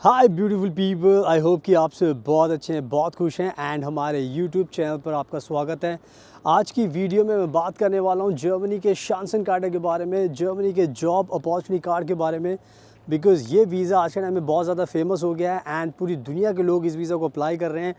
Hi beautiful people, I hope कि आप सब बहुत अच्छे हैं, बहुत खुश हैं एंड हमारे यूट्यूब चैनल पर आपका स्वागत है। आज की वीडियो में मैं बात करने वाला हूं जर्मनी के शांसन कार्ड के बारे में, जर्मनी के जॉब अपॉर्चुनिटी कार्ड के बारे में। बिकॉज़ ये वीज़ा आज के टाइम में बहुत ज़्यादा फेमस हो गया है एंड पूरी दुनिया के लोग इस वीज़ा को अप्लाई कर रहे हैं।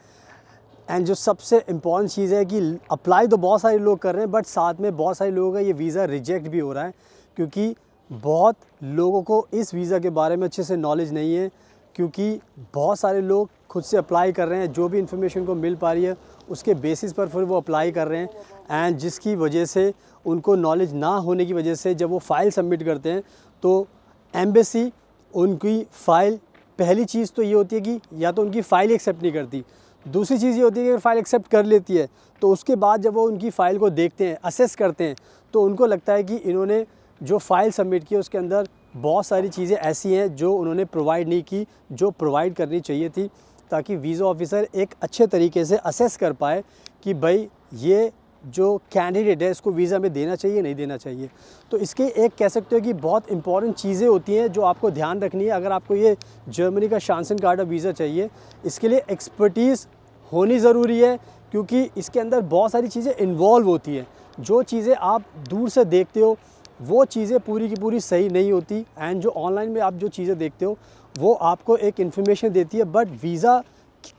एंड जो सबसे इम्पॉर्टेंट चीज़ है कि अप्लाई तो बहुत सारे लोग कर रहे हैं, बट साथ में बहुत सारे लोगों का ये वीज़ा रिजेक्ट भी हो रहा है, क्योंकि बहुत लोगों को इस वीज़ा के बारे में अच्छे से नॉलेज नहीं है। क्योंकि बहुत सारे लोग खुद से अप्लाई कर रहे हैं, जो भी इन्फॉर्मेशन को मिल पा रही है उसके बेसिस पर फिर वो अप्लाई कर रहे हैं। एंड जिसकी वजह से उनको नॉलेज ना होने की वजह से जब वो फ़ाइल सबमिट करते हैं तो एम्बेसी उनकी फ़ाइल, पहली चीज़ तो ये होती है कि या तो उनकी फ़ाइल एक्सेप्ट नहीं करती, दूसरी चीज़ ये होती है कि अगर फ़ाइल एक्सेप्ट कर लेती है तो उसके बाद जब वो उनकी फ़ाइल को देखते हैं, असेस करते हैं, तो उनको लगता है कि इन्होंने जो फ़ाइल सबमिट की उसके अंदर बहुत सारी चीज़ें ऐसी हैं जो उन्होंने प्रोवाइड नहीं की, जो प्रोवाइड करनी चाहिए थी, ताकि वीज़ा ऑफिसर एक अच्छे तरीके से असेस कर पाए कि भाई ये जो कैंडिडेट है इसको वीज़ा में देना चाहिए नहीं देना चाहिए। तो इसके एक कह सकते हो कि बहुत इंपॉर्टेंट चीज़ें होती हैं जो आपको ध्यान रखनी है अगर आपको ये जर्मनी का शांसन कार्ड वीज़ा चाहिए। इसके लिए एक्सपर्टीज़ होनी ज़रूरी है, क्योंकि इसके अंदर बहुत सारी चीज़ें इन्वॉल्व होती हैं। जो चीज़ें आप दूर से देखते हो वो चीज़ें पूरी की पूरी सही नहीं होती, एंड जो ऑनलाइन में आप जो चीज़ें देखते हो वो आपको एक इन्फॉर्मेशन देती है, बट वीज़ा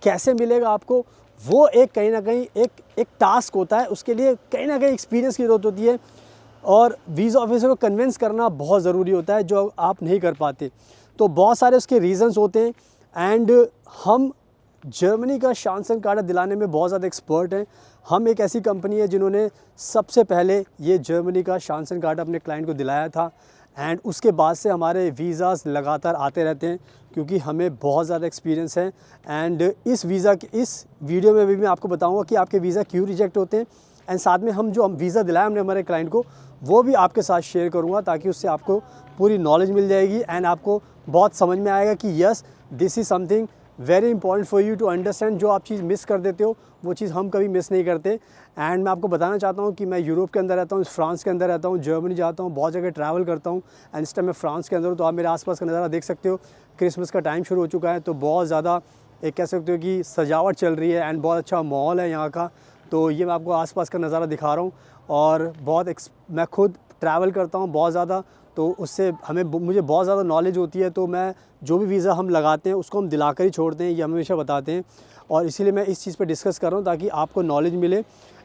कैसे मिलेगा आपको वो एक कहीं ना कहीं एक टास्क होता है। उसके लिए कहीं ना कहीं एक्सपीरियंस की ज़रूरत होती है और वीज़ा ऑफिसर को कन्विंस करना बहुत ज़रूरी होता है, जो आप नहीं कर पाते। तो बहुत सारे उसके रीज़न्स होते हैं एंड हम जर्मनी का शांसन कार्ड दिलाने में बहुत ज़्यादा एक्सपर्ट हैं। हम एक ऐसी कंपनी है जिन्होंने सबसे पहले ये जर्मनी का शांसन कार्ड अपने क्लाइंट को दिलाया था, एंड उसके बाद से हमारे वीज़ाज़ लगातार आते रहते हैं, क्योंकि हमें बहुत ज़्यादा एक्सपीरियंस है। एंड इस वीडियो में भी मैं आपको बताऊंगा कि आपके वीज़ा क्यों रिजेक्ट होते हैं, एंड साथ में हम वीज़ा दिलाया हमने हमारे क्लाइंट को वो भी आपके साथ शेयर करूँगा, ताकि उससे आपको पूरी नॉलेज मिल जाएगी एंड आपको बहुत समझ में आएगा कि yes, this is something very important for you to understand. जो आप चीज़ मिस कर देते हो वो चीज़ हम कभी मिस नहीं करते। एंड मैं आपको बताना चाहता हूँ कि मैं यूरोप के अंदर रहता हूँ, फ्रांस के अंदर रहता हूँ, जर्मनी जाता हूँ, बहुत जगह ट्रैवल करता हूँ, एंड इस टाइम मैं फ्रांस के अंदर हूँ। तो आप मेरे आसपास का नज़ारा देख सकते हो, क्रिसमस का टाइम शुरू हो चुका है, तो बहुत ज़्यादा एक कह सकते हो कि सजावट चल रही है एंड बहुत अच्छा माहौल है यहाँ का। तो ये मैं आपको आसपास का नज़ारा दिखा रहा हूँ, और मैं खुद ट्रैवल करता हूँ बहुत ज़्यादा, तो उससे मुझे बहुत ज़्यादा नॉलेज होती है। तो मैं जो भी वीज़ा हम लगाते हैं उसको हम दिलाकर ही छोड़ते हैं, ये हमेशा बताते हैं, और इसीलिए मैं इस चीज़ पे डिस्कस कर रहा हूँ ताकि आपको नॉलेज मिले।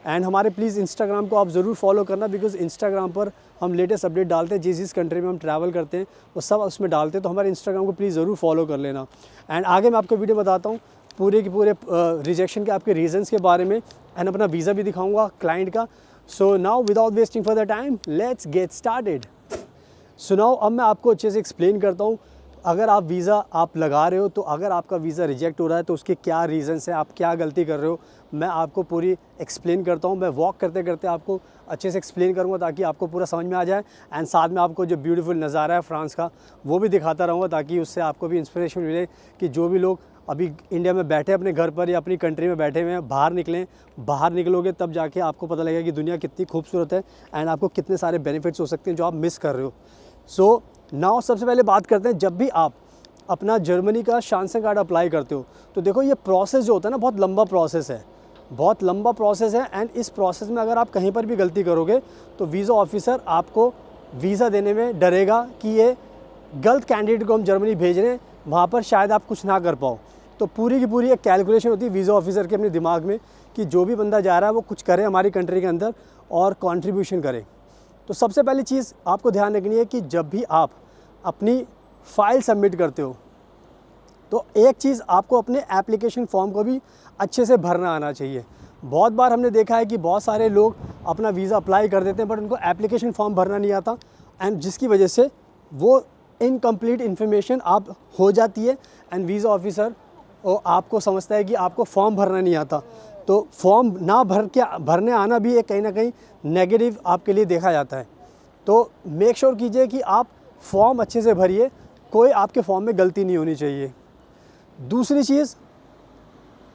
एंड हमारे प्लीज़ इंस्टाग्राम को आप ज़रूर फॉलो करना, बिकॉज़ इंस्टाग्राम पर हम लेटेस्ट अपडेट डालते हैं, जिस कंट्री में हम ट्रैवल करते हैं वो सब उसमें डालते हैं। तो हमारे इंस्टाग्राम को प्लीज़ ज़रूर फॉलो कर लेना। एंड आगे मैं आपको वीडियो बताता हूँ पूरे के पूरे रिजेक्शन के आपके रीज़न्स के बारे में, एंड अपना वीज़ा भी दिखाऊँगा क्लाइंट का। So now without wasting further time let's get started. सुनाओ, अब मैं आपको अच्छे से एक्सप्लेन करता हूँ। अगर आप वीज़ा आप लगा रहे हो, तो अगर आपका वीज़ा रिजेक्ट हो रहा है तो उसके क्या रीज़न्स हैं, आप क्या गलती कर रहे हो, मैं आपको पूरी एक्सप्लेन करता हूँ। मैं वॉक करते करते आपको अच्छे से एक्सप्लेन करूँगा ताकि आपको पूरा समझ में आ जाए, एंड साथ में आपको जो ब्यूटीफुल नज़ारा है फ्रांस का वो भी दिखाता रहूँगा, ताकि उससे आपको भी इंस्पिरेशन मिले कि जो भी लोग अभी इंडिया में बैठे अपने घर पर या अपनी कंट्री में बैठे हुए हैं, बाहर निकलोगे तब जाके आपको पता लगेगा कि दुनिया कितनी खूबसूरत है एंड आपको कितने सारे बेनिफिट्स हो सकते हैं जो आप मिस कर रहे हो। सो नाउ सबसे पहले बात करते हैं, जब भी आप अपना जर्मनी का शांसन कार्ड अप्लाई करते हो तो देखो ये प्रोसेस जो होता है ना, बहुत लंबा प्रोसेस है, एंड इस प्रोसेस में अगर आप कहीं पर भी गलती करोगे तो वीज़ा ऑफिसर आपको वीज़ा देने में डरेगा कि ये गलत कैंडिडेट को हम जर्मनी भेज रहे हैं, वहाँ पर शायद आप कुछ ना कर पाओ। तो पूरी की पूरी एक कैलकुलेशन होती है वीज़ा ऑफिसर के अपने दिमाग में कि जो भी बंदा जा रहा है वो कुछ करे हमारी कंट्री के अंदर और कंट्रीब्यूशन करे। तो सबसे पहली चीज़ आपको ध्यान रखनी है कि जब भी आप अपनी फ़ाइल सबमिट करते हो तो एक चीज़ आपको अपने एप्लीकेशन फॉर्म को भी अच्छे से भरना आना चाहिए। बहुत बार हमने देखा है कि बहुत सारे लोग अपना वीज़ा अप्लाई कर देते हैं बट उनको एप्लीकेशन फॉर्म भरना नहीं आता, एंड जिसकी वजह से वो इनकम्प्लीट इन्फॉर्मेशन आप हो जाती है एंड वीज़ा ऑफिसर आपको समझता है कि आपको फॉर्म भरना नहीं आता। तो फॉर्म ना भरने आना भी एक कहीं ना कहीं नेगेटिव आपके लिए देखा जाता है। तो मेक श्योर कीजिए कि आप फॉर्म अच्छे से भरिए, कोई आपके फॉर्म में गलती नहीं होनी चाहिए। दूसरी चीज़,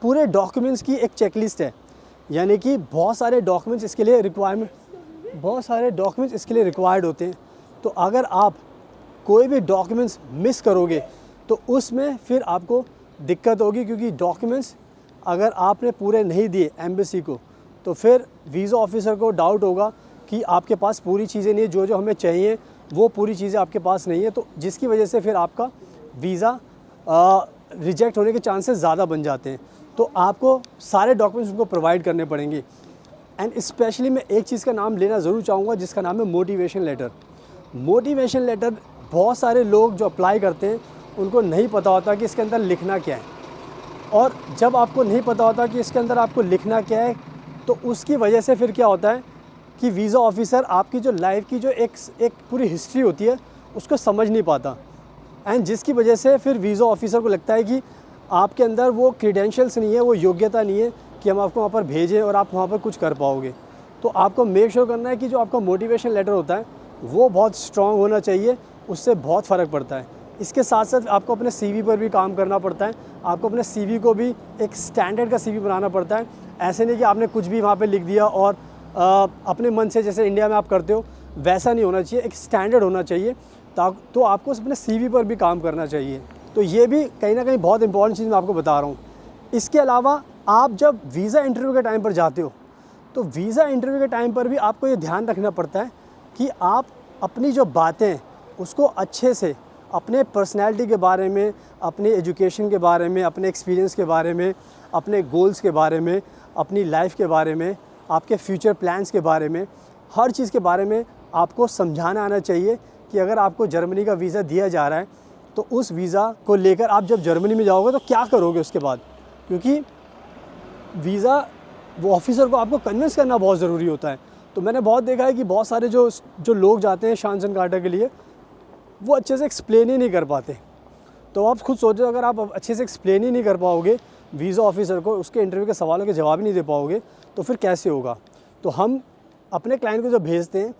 पूरे डॉक्यूमेंट्स की एक चेकलिस्ट है, यानी कि बहुत सारे डॉक्यूमेंट्स इसके लिए रिक्वायर्ड होते हैं। तो अगर आप कोई भी डॉक्यूमेंट्स मिस करोगे तो उसमें फिर आपको दिक्कत होगी, क्योंकि डॉक्यूमेंट्स अगर आपने पूरे नहीं दिए एम्बेसी को तो फिर वीज़ा ऑफिसर को डाउट होगा कि आपके पास पूरी चीज़ें नहीं है, जो हमें चाहिए वो पूरी चीज़ें आपके पास नहीं है, तो जिसकी वजह से फिर आपका वीज़ा रिजेक्ट होने के चांसेस ज़्यादा बन जाते हैं। तो आपको सारे डॉक्यूमेंट्स उनको प्रोवाइड करने पड़ेंगे। एंड स्पेशली मैं एक चीज़ का नाम लेना ज़रूर चाहूँगा जिसका नाम है मोटिवेशन लेटर। मोटिवेशन लेटर बहुत सारे लोग जो अप्लाई करते हैं उनको नहीं पता होता कि इसके अंदर लिखना क्या है, और जब आपको नहीं पता होता कि इसके अंदर आपको लिखना क्या है तो उसकी वजह से फिर क्या होता है कि वीज़ा ऑफिसर आपकी जो लाइफ की जो एक पूरी हिस्ट्री होती है उसको समझ नहीं पाता, एंड जिसकी वजह से फिर वीज़ा ऑफिसर को लगता है कि आपके अंदर वो क्रीडेंशियल्स नहीं है, वो योग्यता नहीं है कि हम आपको वहाँ पर भेजें और आप वहाँ पर कुछ कर पाओगे। तो आपको मेक श्योर करना है कि जो आपका मोटिवेशन लेटर होता है वो बहुत स्ट्रॉन्ग होना चाहिए, उससे बहुत फ़र्क पड़ता है। इसके साथ साथ आपको अपने CV पर भी काम करना पड़ता है, आपको अपने CV को भी एक स्टैंडर्ड का CV बनाना पड़ता है। ऐसे नहीं कि आपने कुछ भी वहाँ पे लिख दिया और अपने मन से जैसे इंडिया में आप करते हो वैसा नहीं होना चाहिए, एक स्टैंडर्ड होना चाहिए। तो आपको अपने CV पर भी काम करना चाहिए। तो ये भी कहीं ना कहीं बहुत इंपॉर्टेंट चीज़ मैं आपको बता रहा हूँ। इसके अलावा आप जब वीज़ा इंटरव्यू के टाइम पर जाते हो तो वीज़ा इंटरव्यू के टाइम पर भी आपको ये ध्यान रखना पड़ता है कि आप अपनी जो बातें उसको अच्छे से, अपने पर्सनैलिटी के बारे में, अपने एजुकेशन के बारे में, अपने एक्सपीरियंस के बारे में, अपने गोल्स के बारे में, अपनी लाइफ के बारे में, आपके फ्यूचर प्लान्स के बारे में, हर चीज़ के बारे में आपको समझाना आना चाहिए कि अगर आपको जर्मनी का वीज़ा दिया जा रहा है तो उस वीज़ा को लेकर आप जब जर्मनी में जाओगे तो क्या करोगे उसके बाद, क्योंकि वीज़ा वो ऑफिसर को आपको कन्विंस करना बहुत ज़रूरी होता है। तो मैंने बहुत देखा है कि बहुत सारे जो लोग जाते हैं शानसन कार्टर के लिए वो अच्छे से एक्सप्लेन ही नहीं कर पाते। तो आप खुद सोचो, अगर आप अच्छे से एक्सप्लेन ही नहीं कर पाओगे वीज़ा ऑफिसर को, उसके इंटरव्यू के सवालों के जवाब ही नहीं दे पाओगे तो फिर कैसे होगा। तो हम अपने क्लाइंट को जब भेजते हैं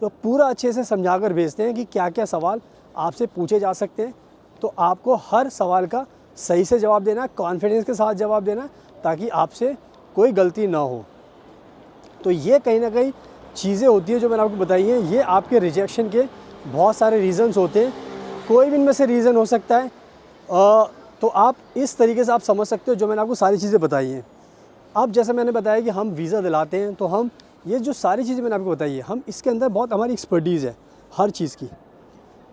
तो पूरा अच्छे से समझा कर भेजते हैं कि क्या क्या सवाल आपसे पूछे जा सकते हैं। तो आपको हर सवाल का सही से जवाब देना है, कॉन्फिडेंस के साथ जवाब देना है, ताकि आपसे कोई गलती ना हो। तो ये कहीं ना कहीं चीज़ें होती हैं जो मैंने आपको बताई हैं, ये आपके रिजेक्शन के बहुत सारे रीज़न्स होते हैं, कोई भी इनमें से रीज़न हो सकता है। तो आप इस तरीके से आप समझ सकते हो जो मैंने आपको सारी चीज़ें बताई हैं। अब जैसे मैंने बताया कि हम वीज़ा दिलाते हैं तो हम ये जो सारी चीज़ें मैंने आपको बताई है, हम इसके अंदर बहुत हमारी एक्सपर्टीज़ है हर चीज़ की।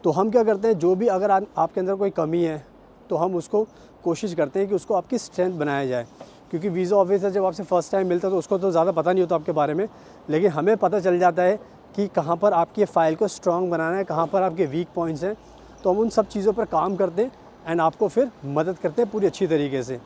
तो हम क्या करते हैं, जो भी अगर आपके अंदर कोई कमी है तो हम उसको कोशिश करते हैं कि उसको आपकी स्ट्रेंथ बनाया जाए, क्योंकि वीज़ा ऑफिसर जब आपसे फ़र्स्ट टाइम मिलता है तो उसको तो ज़्यादा पता नहीं होता आपके बारे में, लेकिन हमें पता चल जाता है कि कहाँ पर आपकी फ़ाइल को स्ट्रॉन्ग बनाना है, कहाँ पर आपके वीक पॉइंट्स हैं। तो हम उन सब चीज़ों पर काम करते हैं एंड आपको फिर मदद करते हैं पूरी अच्छी तरीके से।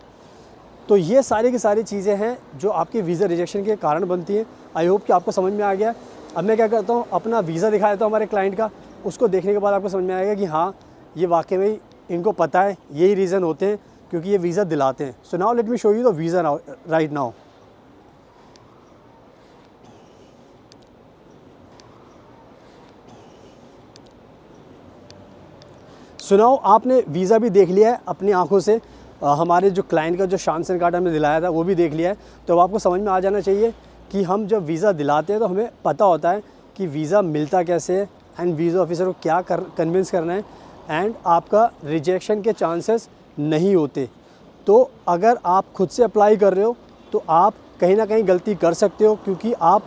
तो ये सारी की सारी चीज़ें हैं जो आपके वीज़ा रिजेक्शन के कारण बनती हैं। आई होप कि आपको समझ में आ गया। अब मैं क्या करता हूँ, अपना वीज़ा दिखा देता हूँ हमारे क्लाइंट का, उसको देखने के बाद आपको समझ में आएगा कि हाँ ये वाकई में इनको पता है, यही रीज़न होते हैं क्योंकि ये वीज़ा दिलाते हैं। So now let me show you the visa now right now. सुनाओ, आपने वीज़ा भी देख लिया है अपनी आंखों से, हमारे जो क्लाइंट का जो शानसन कार्ड हमने दिलाया था वो भी देख लिया है। तो अब आपको समझ में आ जाना चाहिए कि हम जब वीज़ा दिलाते हैं तो हमें पता होता है कि वीज़ा मिलता कैसे है एंड वीज़ा ऑफिसर को क्या कन्विंस करना है, एंड आपका रिजेक्शन के चांसेस नहीं होते। तो अगर आप खुद से अप्लाई कर रहे हो तो आप कहीं ना कहीं गलती कर सकते हो, क्योंकि आप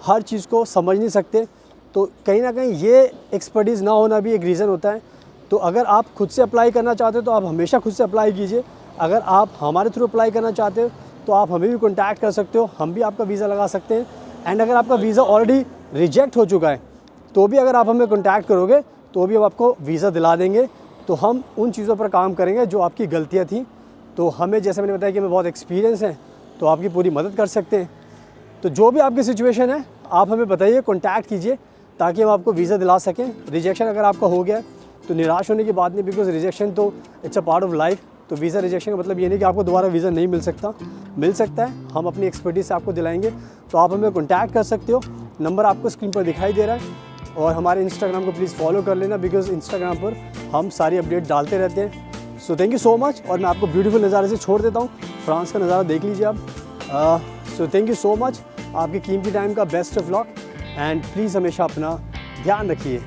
हर चीज़ को समझ नहीं सकते। तो कहीं ना कहीं ये एक्सपर्टीज़ ना होना भी एक रीज़न होता है। तो अगर आप खुद से अप्लाई करना चाहते हो तो आप हमेशा खुद से अप्लाई कीजिए। अगर आप हमारे थ्रू अप्लाई करना चाहते हो तो आप हमें भी कॉन्टैक्ट कर सकते हो, हम भी आपका वीज़ा लगा सकते हैं। एंड अगर आपका वीज़ा ऑलरेडी रिजेक्ट हो चुका है तो भी अगर आप हमें कॉन्टैक्ट करोगे तो भी हम आपको वीज़ा दिला देंगे। तो हम उन चीज़ों पर काम करेंगे जो आपकी गलतियाँ थी। तो हमें, जैसे मैंने बताया कि हमें बहुत एक्सपीरियंस है, तो आपकी पूरी मदद कर सकते हैं। तो जो भी आपकी सिचुएशन है आप हमें बताइए, कॉन्टैक्ट कीजिए ताकि हम आपको वीज़ा दिला सकें। रिजेक्शन अगर आपका हो गया तो निराश होने की बात नहीं, बिकॉज रिजेक्शन तो it's a part of life. तो वीज़ा रिजेक्शन का मतलब ये नहीं कि आपको दोबारा वीज़ा नहीं मिल सकता है। हम अपनी एक्सपर्टीज से आपको दिलाएंगे। तो आप हमें कॉन्टैक्ट कर सकते हो, नंबर आपको स्क्रीन पर दिखाई दे रहा है। और हमारे इंस्टाग्राम को प्लीज़ फॉलो कर लेना, बिकॉज इंस्टाग्राम पर हम सारी अपडेट डालते रहते हैं। So thank you so much. और मैं आपको ब्यूटीफुल नज़ारे से छोड़ देता हूँ, फ्रांस का नज़ारा देख लीजिए आप। So thank you so much, आपके कीमती टाइम का best of luck and please हमेशा अपना ध्यान रखिए।